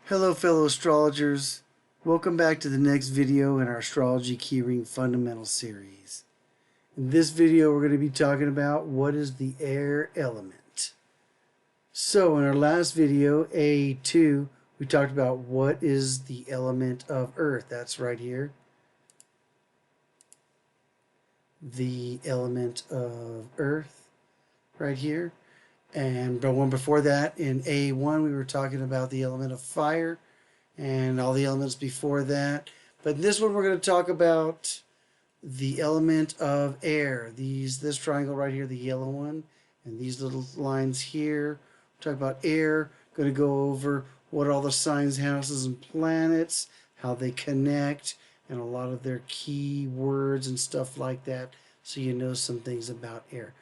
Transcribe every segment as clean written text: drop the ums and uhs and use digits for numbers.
Hello fellow astrologers, welcome back to the next video in our Astrology Keyring Fundamental series. In this video we're going to be talking about what is the air element. So in our last video, A2, we talked about what is the element of Earth. That's right here. The element of Earth, right here. And the one before that, in A1, we were talking about the element of fire and all the elements before that. But in this one, we're going to talk about the element of air. This triangle right here, the yellow one, and these little lines here. We'll talk about air. Going to go over what all the signs, houses, and planets, how they connect, and a lot of their key words and stuff like that, so you know some things about air.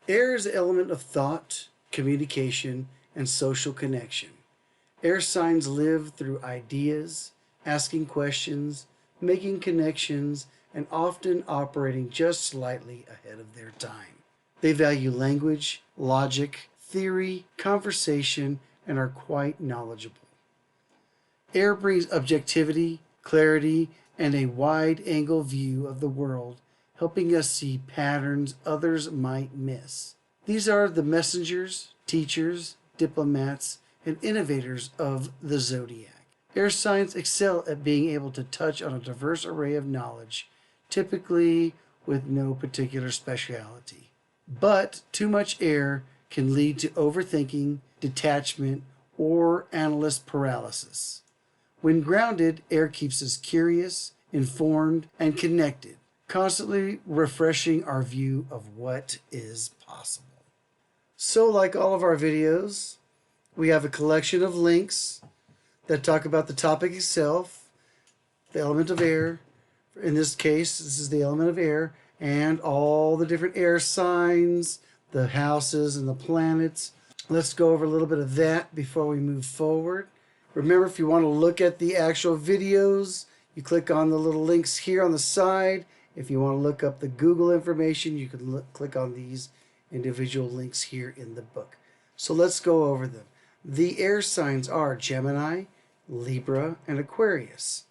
Air is the element of thought, communication, and social connection. Air signs live through ideas, asking questions, making connections, and often operating just slightly ahead of their time. They value language, logic, theory, conversation, and are quite knowledgeable. Air brings objectivity, clarity, and a wide-angle view of the world, helping us see patterns others might miss. These are the messengers, teachers, diplomats, and innovators of the zodiac. Air signs excel at being able to touch on a diverse array of knowledge, typically with no particular speciality. But too much air can lead to overthinking, detachment, or analyst paralysis. When grounded, air keeps us curious, informed, and connected, constantly refreshing our view of what is possible. So like all of our videos, we have a collection of links that talk about the topic itself, the element of air. In this case, this is the element of air, and all the different air signs, the houses, and the planets. Let's go over a little bit of that before we move forward. Remember, if you want to look at the actual videos, you click on the little links here on the side. If you want to look up the Google information, you can click on these individual links here in the book. So let's go over them. The air signs are Gemini, Libra, and Aquarius.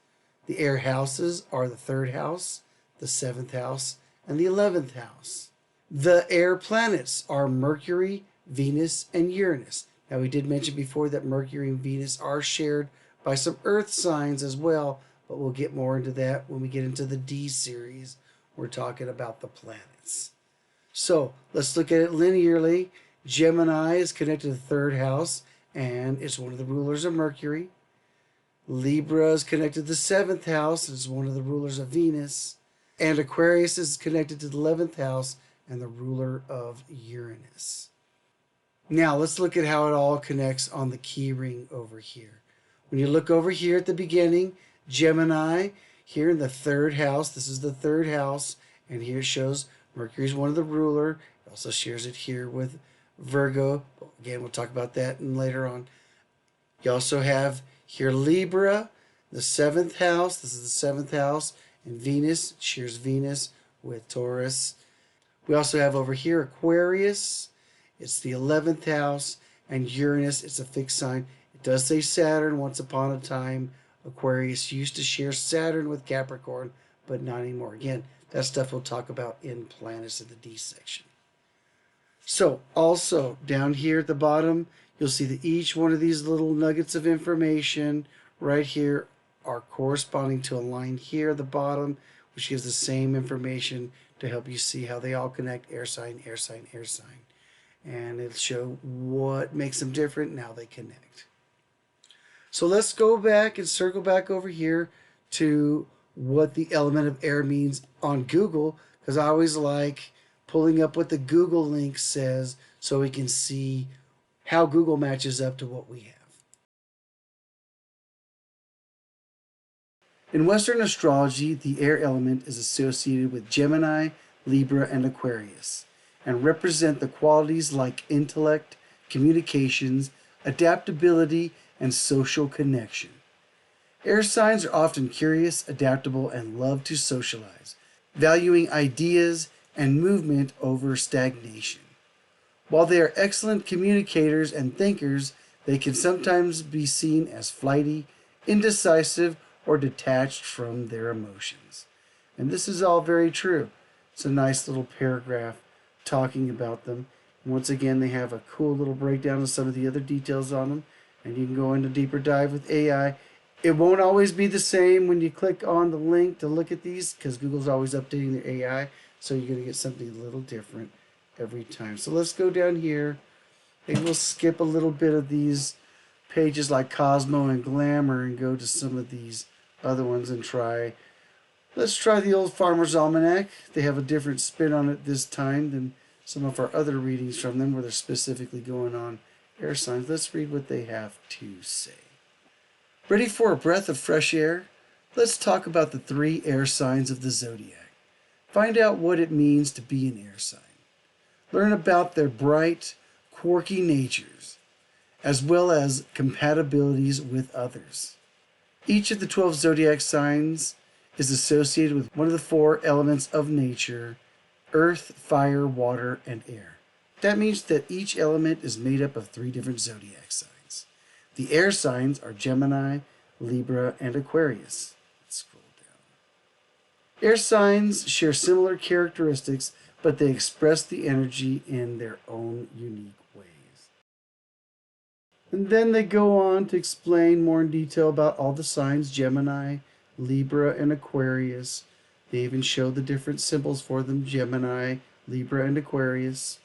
The air houses are the 3rd house, the 7th house, and the 11th house. The air planets are Mercury, Venus, and Uranus. Now we did mention before that Mercury and Venus are shared by some Earth signs as well, but we'll get more into that when we get into the D series. We're talking about the planets. So let's look at it linearly. Gemini is connected to the 3rd house, and it's one of the rulers of Mercury. Libra is connected to the 7th house, and it's one of the rulers of Venus. And Aquarius is connected to the 11th house, and the ruler of Uranus. Now let's look at how it all connects on the key ring over here. When you look over here at the beginning, Gemini, here in the 3rd house, this is the 3rd house, and here it shows Mercury is one of the ruler. It also shares it here with Virgo. Again, we'll talk about that later on. You also have here Libra, the 7th house. This is the 7th house, and Venus shares Venus with Taurus. We also have over here Aquarius. It's the 11th house, and Uranus, it's a fixed sign. It does say Saturn. Once upon a time, Aquarius used to share Saturn with Capricorn, but not anymore. Again, that stuff we'll talk about in planets in the D section. So also down here at the bottom, you'll see that each one of these little nuggets of information right here are corresponding to a line here at the bottom, which gives the same information to help you see how they all connect: air sign, air sign, air sign. And it'll show what makes them different and how they connect. So let's go back and circle back over here to what the element of air means on Google, because I always like pulling up what the Google link says so we can see how Google matches up to what we have. In Western astrology, the air element is associated with Gemini, Libra, and Aquarius, and represent the qualities like intellect, communications, adaptability, and social connection. Air signs are often curious, adaptable, and love to socialize, valuing ideas and movement over stagnation. While they are excellent communicators and thinkers, They can sometimes be seen as flighty, indecisive, or detached from their emotions. And this is all very true. It's a nice little paragraph talking about them. And once again, they have a cool little breakdown of some of the other details on them. And you can go into deeper dive with AI. It won't always be the same when you click on the link to look at these, because Google's always updating their AI. So you're going to get something a little different every time. So let's go down here. Maybe we'll skip a little bit of these pages like Cosmo and Glamour and go to some of these other ones and try. Let's try the Old Farmers Almanac. They have a different spin on it this time than some of our other readings from them where they're specifically going on air signs. Let's read what they have to say. Ready for a breath of fresh air? Let's talk about the 3 air signs of the zodiac. Find out what it means to be an air sign. Learn about their bright, quirky natures, as well as compatibilities with others. Each of the 12 zodiac signs is associated with one of the 4 elements of nature: earth, fire, water, and air. That means that each element is made up of 3 different zodiac signs. The air signs are Gemini, Libra, and Aquarius. Let's scroll down. Air signs share similar characteristics, but they express the energy in their own unique ways. And then they go on to explain more in detail about all the signs: Gemini, Libra, and Aquarius. They even show the different symbols for them: Gemini, Libra, and Aquarius.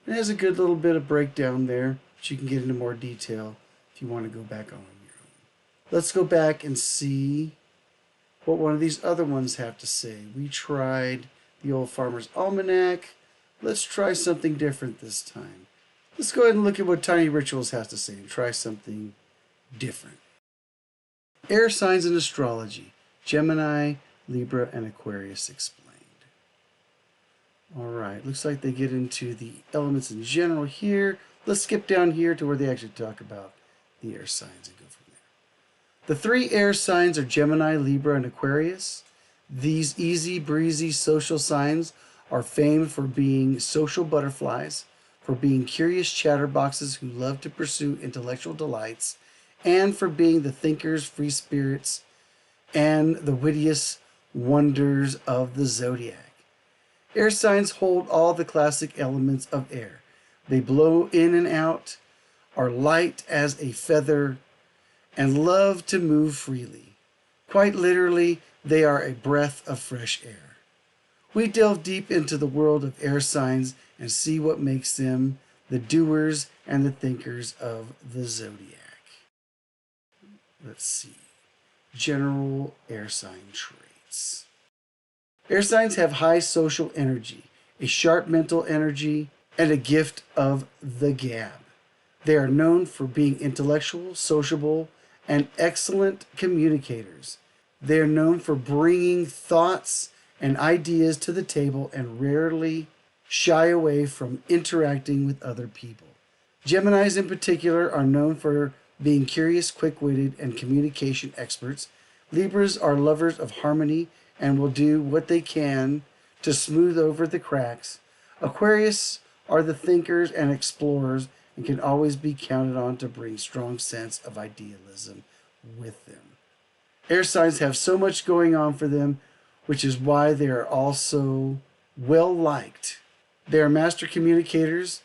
And it has a good little bit of breakdown there, but you can get into more detail if you want to go back on your own. Let's go back and see what one of these other ones have to say. We tried the Old Farmers Almanac. Let's try something different this time. Let's go ahead and look at what Tiny Rituals has to say and try something different. Air signs in astrology: Gemini, Libra, and Aquarius explained. All right, looks like they get into the elements in general here. Let's skip down here to where they actually talk about the air signs and go from there. The 3 air signs are Gemini, Libra, and Aquarius. These easy breezy social signs are famed for being social butterflies, for being curious chatterboxes who love to pursue intellectual delights, and for being the thinkers, free spirits, and the wittiest wonders of the zodiac. Air signs hold all the classic elements of air. They blow in and out, are light as a feather, and love to move freely. Quite literally, they are a breath of fresh air. We delve deep into the world of air signs and see what makes them the doers and the thinkers of the zodiac. Let's see. General air sign traits. Air signs have high social energy, a sharp mental energy, and a gift of the gab. They are known for being intellectual, sociable, and excellent communicators. They are known for bringing thoughts and ideas to the table and rarely shy away from interacting with other people. Geminis in particular are known for being curious, quick-witted, and communication experts. Libras are lovers of harmony and will do what they can to smooth over the cracks. Aquarius are the thinkers and explorers and can always be counted on to bring strong sense of idealism with them. Air signs have so much going on for them, which is why they are also well liked. They are master communicators,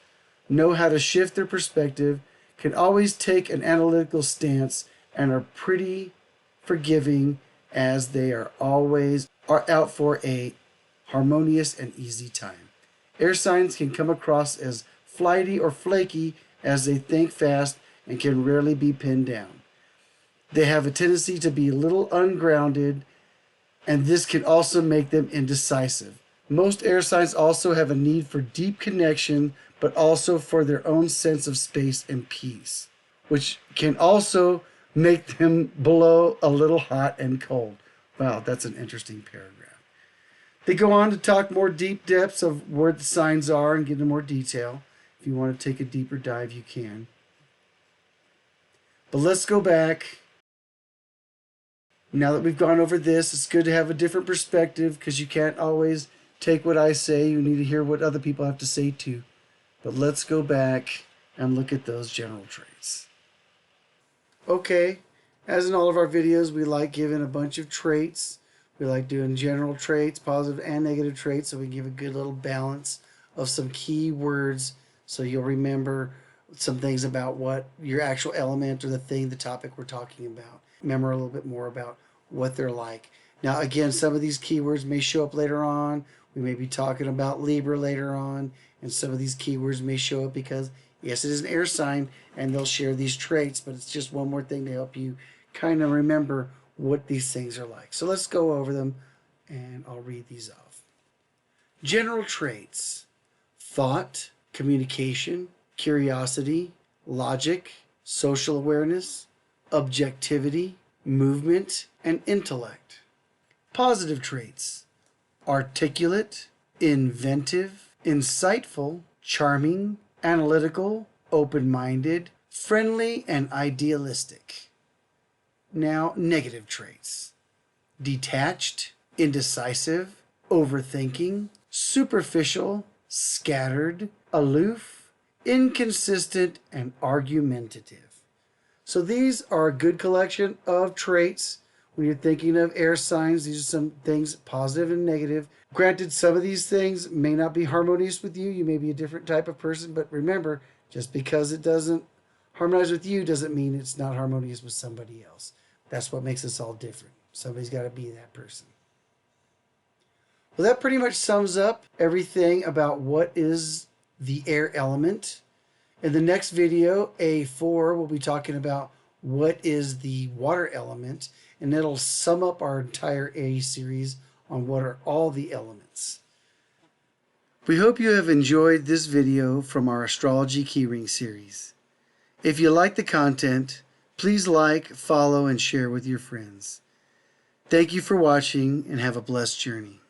know how to shift their perspective, can always take an analytical stance, and are pretty forgiving, as they are always out for a harmonious and easy time. Air signs can come across as flighty or flaky, as they think fast and can rarely be pinned down. They have a tendency to be a little ungrounded, and this can also make them indecisive. Most air signs also have a need for deep connection, but also for their own sense of space and peace, which can also make them blow a little hot and cold. Wow, that's an interesting paragraph. They go on to talk more deep depths of where the signs are and get into more detail. If you want to take a deeper dive, you can. But let's go back. Now that we've gone over this, it's good to have a different perspective, because you can't always take what I say. You need to hear what other people have to say too. But let's go back and look at those general traits. Okay, as in all of our videos, we like giving a bunch of traits. We like doing general traits, positive and negative traits, so we give a good little balance of some key words so you'll remember some things about what your actual element or the topic we're talking about. Remember a little bit more about what they're like. Now, again, some of these keywords may show up later on. We may be talking about Libra later on, and some of these keywords may show up because, yes, it is an air sign, and they'll share these traits, but it's just one more thing to help you kind of remember what these things are like. So let's go over them, and I'll read these off. General traits: thought, communication, curiosity, logic, social awareness, objectivity, movement, and intellect. Positive traits: articulate, inventive, insightful, charming, analytical, open-minded, friendly, and idealistic. Now, negative traits: detached, indecisive, overthinking, superficial, scattered, aloof, inconsistent, and argumentative. So these are a good collection of traits. When you're thinking of air signs, these are some things, positive and negative. Granted, some of these things may not be harmonious with you. You may be a different type of person, but remember, just because it doesn't harmonize with you doesn't mean it's not harmonious with somebody else. That's what makes us all different. Somebody's got to be that person. Well, that pretty much sums up everything about what is the air element. In the next video, A4, we'll be talking about what is the water element, and that'll sum up our entire A series on what are all the elements. We hope you have enjoyed this video from our Astrology Keyring series. If you like the content, please like, follow, and share with your friends. Thank you for watching, and have a blessed journey.